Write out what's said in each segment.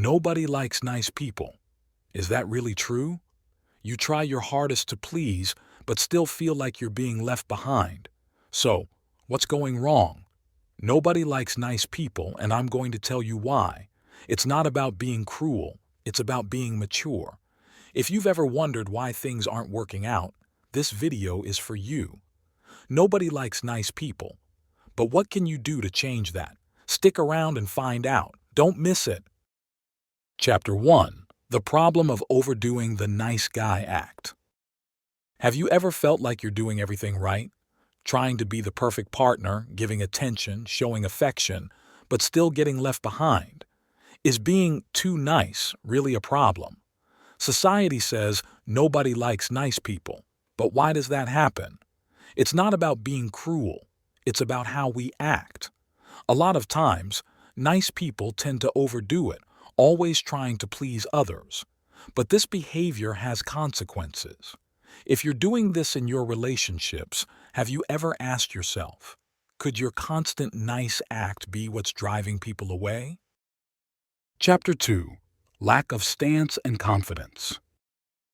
Nobody likes nice people. Is that really true? You try your hardest to please, but still feel like you're being left behind. So, what's going wrong? Nobody likes nice people, and I'm going to tell you why. It's not about being cruel, it's about being mature. If you've ever wondered why things aren't working out, this video is for you. Nobody likes nice people. But what can you do to change that? Stick around and find out. Don't miss it. Chapter 1. The problem of overdoing the nice guy act. Have you ever felt like you're doing everything right? Trying to be the perfect partner, giving attention, showing affection, but still getting left behind? Is being too nice really a problem? Society says nobody likes nice people, but why does that happen? It's not about being cruel, it's about how we act. A lot of times, nice people tend to overdo it, always trying to please others. But this behavior has consequences. If you're doing this in your relationships, have you ever asked yourself, could your constant nice act be what's driving people away? Chapter 2. Lack of stance and confidence.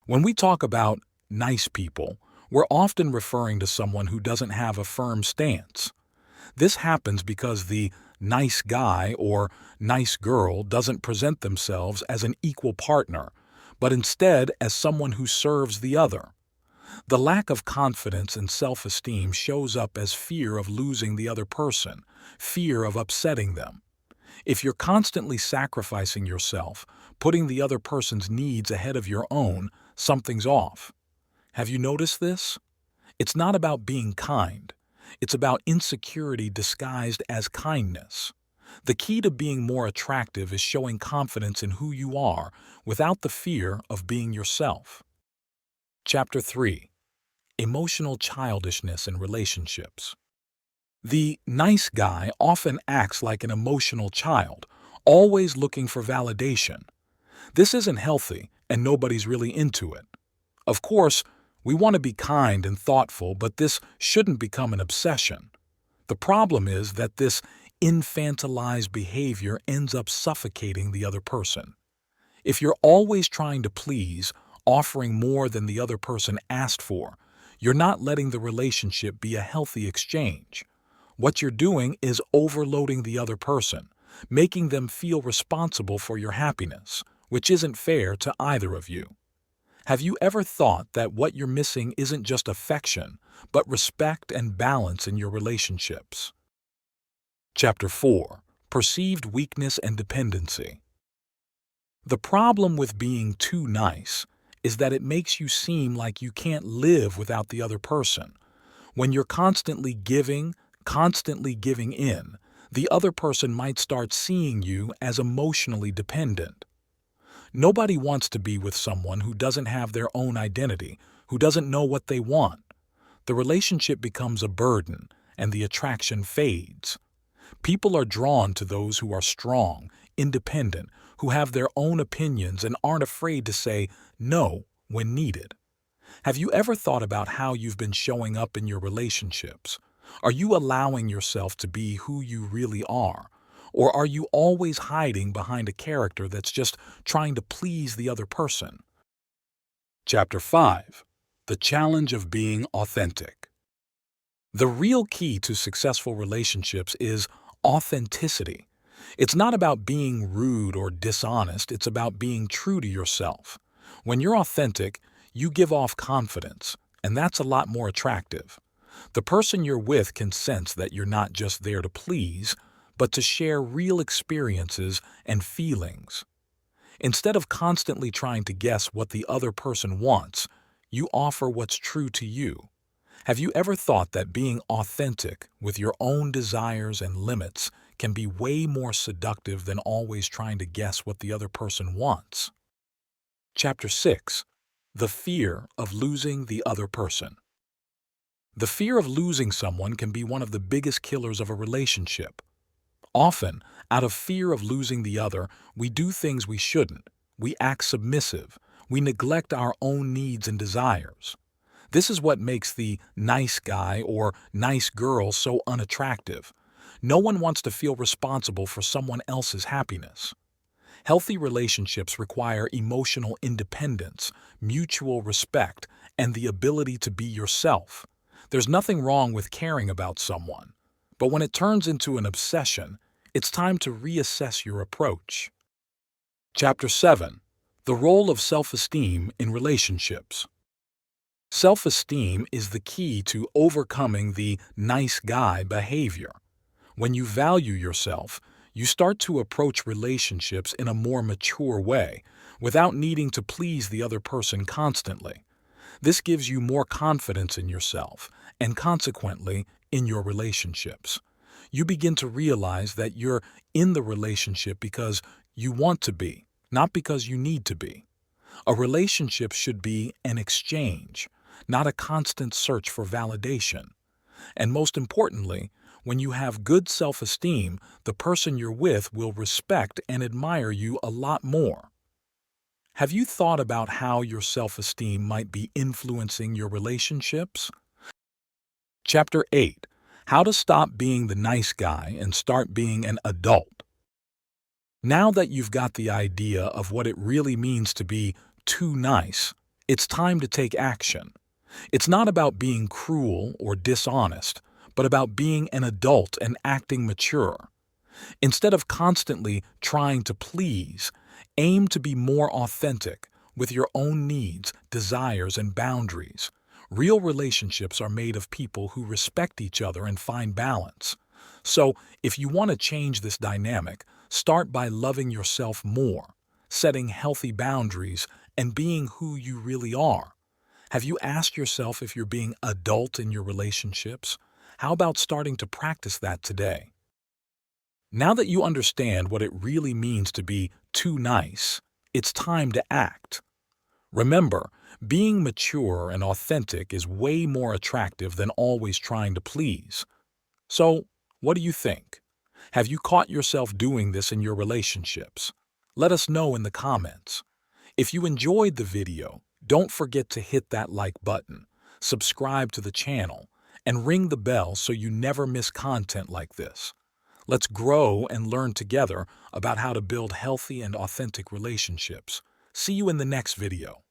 When we talk about nice people, we're often referring to someone who doesn't have a firm stance. This happens because the nice guy or nice girl doesn't present themselves as an equal partner, but instead as someone who serves the other. The lack of confidence and self-esteem shows up as fear of losing the other person, fear of upsetting them. If you're constantly sacrificing yourself, putting the other person's needs ahead of your own, something's off. Have you noticed this? It's not about being kind. It's about insecurity disguised as kindness. The key to being more attractive is showing confidence in who you are without the fear of being yourself. Chapter 3. Emotional childishness in relationships. The nice guy often acts like an emotional child, always looking for validation. This isn't healthy, and nobody's really into it. Of course, we want to be kind and thoughtful, but this shouldn't become an obsession. The problem is that this infantilized behavior ends up suffocating the other person. If you're always trying to please, offering more than the other person asked for, you're not letting the relationship be a healthy exchange. What you're doing is overloading the other person, making them feel responsible for your happiness, which isn't fair to either of you. Have you ever thought that what you're missing isn't just affection, but respect and balance in your relationships? Chapter 4. Perceived weakness and dependency. The problem with being too nice is that it makes you seem like you can't live without the other person. When you're constantly giving in, the other person might start seeing you as emotionally dependent. Nobody wants to be with someone who doesn't have their own identity, who doesn't know what they want. The relationship becomes a burden, and the attraction fades. People are drawn to those who are strong, independent, who have their own opinions and aren't afraid to say no when needed. Have you ever thought about how you've been showing up in your relationships? Are you allowing yourself to be who you really are? Or are you always hiding behind a character that's just trying to please the other person? Chapter 5. The challenge of being authentic. The real key to successful relationships is authenticity. It's not about being rude or dishonest, it's about being true to yourself. When you're authentic, you give off confidence, and that's a lot more attractive. The person you're with can sense that you're not just there to please, but to share real experiences and feelings. Instead of constantly trying to guess what the other person wants, you offer what's true to you. Have you ever thought that being authentic with your own desires and limits can be way more seductive than always trying to guess what the other person wants? Chapter 6. The fear of losing the other person. The fear of losing someone can be one of the biggest killers of a relationship. Often, out of fear of losing the other, we do things we shouldn't. We act submissive. We neglect our own needs and desires. This is what makes the nice guy or nice girl so unattractive. No one wants to feel responsible for someone else's happiness. Healthy relationships require emotional independence, mutual respect, and the ability to be yourself. There's nothing wrong with caring about someone, but when it turns into an obsession, it's time to reassess your approach. Chapter 7. The Role of Self-Esteem in Relationships. Self-esteem is the key to overcoming the nice guy behavior. When you value yourself, you start to approach relationships in a more mature way, without needing to please the other person constantly. This gives you more confidence in yourself, and consequently, in your relationships. You begin to realize that you're in the relationship because you want to be, not because you need to be. A relationship should be an exchange, not a constant search for validation. And most importantly, when you have good self-esteem, the person you're with will respect and admire you a lot more. Have you thought about how your self-esteem might be influencing your relationships? Chapter 8. How to Stop Being the Nice Guy and Start Being an Adult. Now that you've got the idea of what it really means to be too nice, it's time to take action. It's not about being cruel or dishonest, but about being an adult and acting mature. Instead of constantly trying to please, aim to be more authentic with your own needs, desires, and boundaries. Real relationships are made of people who respect each other and find balance. So, if you want to change this dynamic, start by loving yourself more, setting healthy boundaries, and being who you really are. Have you asked yourself if you're being adult in your relationships? How about starting to practice that today? Now that you understand what it really means to be too nice, it's time to act. Remember, being mature and authentic is way more attractive than always trying to please. So, what do you think? Have you caught yourself doing this in your relationships? Let us know in the comments. If you enjoyed the video, don't forget to hit that like button, subscribe to the channel, and ring the bell so you never miss content like this. Let's grow and learn together about how to build healthy and authentic relationships. See you in the next video.